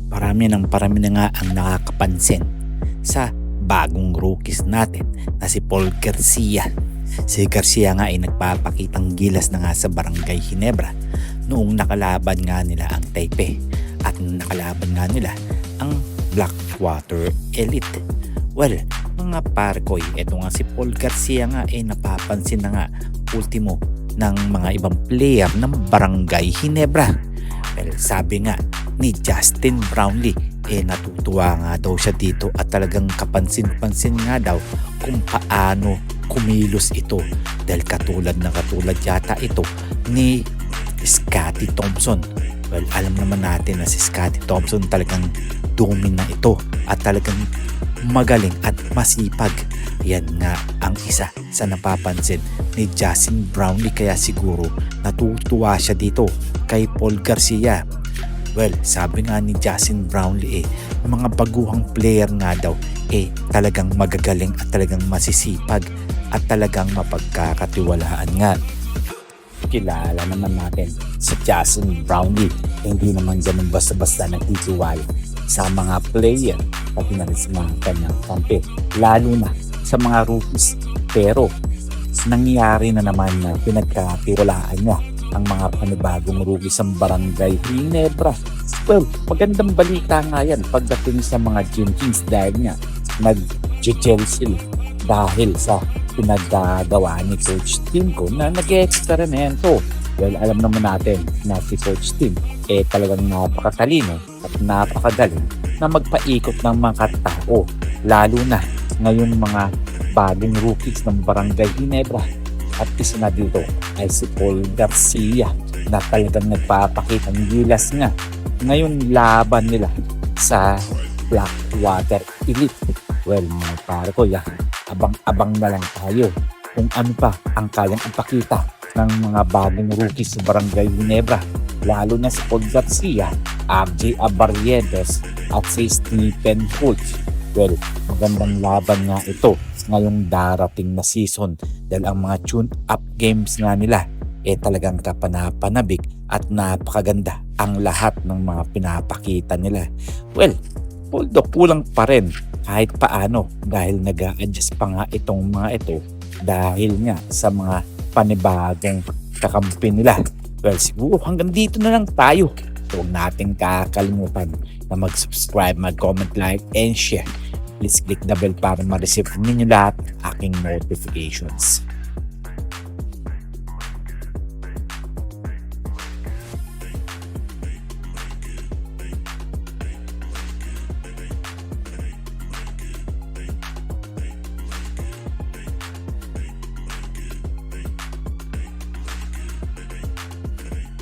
Parami na nga ang nakakapansin sa bagong rookies natin na si Paul Garcia. Si Garcia nga ay nagpapakitang gilas na nga sa Barangay Ginebra noong nakalaban nga nila ang Taipei at nakalaban nga nila ang Blackwater Elite. Well, mga parkoy, eto nga si Paul Garcia nga ay napapansin na nga ultimo ng mga ibang player ng Barangay Ginebra. Well, sabi nga ni Justin Brownlee, natutuwa nga daw siya dito at talagang kapansin-pansin nga daw kung paano kumilos ito dahil katulad yata ito ni Scottie Thompson. Well, alam naman natin na si Scottie Thompson talagang domina ito at talagang magaling at masipag. Yan nga ang isa sa napapansin ni Justin Brownlee, kaya siguro natutuwa siya dito kay Paul Garcia. Well, sabi nga ni Justin Brownlee mga baguhang player nga daw talagang magagaling at talagang masisipag at talagang mapagkakatiwalaan nga. Kilala naman natin si Justin Brownlee, hindi naman ganun basta-basta nagtitiwala sa mga player pati na rin sa mga kanyang kampi, lalo na sa mga rookies. Pero nangyari na naman na pinagkatiwalaan niya ang mga panibagong rookies sa Barangay Ginebra. Well, magandang balita nga yan pagdating sa mga Gym Kings dahil nga nag-Chelsea dahil sa pinagagawa ni Coach Tim ko na nag-eksperimento. Well, alam naman natin na si Coach Tim talagang napakatalino at napakagaling na magpaikot ng mga tao, lalo na ngayong mga bagong rookies ng Barangay Ginebra. At isa na dito ay si Paul Garcia na talagang nagpapakita ng gilas nga ngayon laban nila sa Blackwater Elite. Well, mga pare ko, abang-abang na lang tayo kung ano pa ang kayang ipakita ng mga bagong rookies sa Barangay Ginebra, lalo na si Paul Garcia, RJ Abarrientos at si Stephen Fultz. Well, magandang laban nga ito ngayong darating na season dahil ang mga tune-up games nga nila talagang kapanapanabik at napakaganda ang lahat ng mga pinapakita nila. Well, although kulang pa rin kahit paano dahil nag-a-adjust pa nga itong mga ito dahil nga sa mga panibagong kakampi nila. Well, siguro hanggang dito na lang tayo. So, huwag natin kakalimutan na mag-subscribe, mag-comment, like, and share. Please click the bell para ma-receive ninyo lahat aking notifications.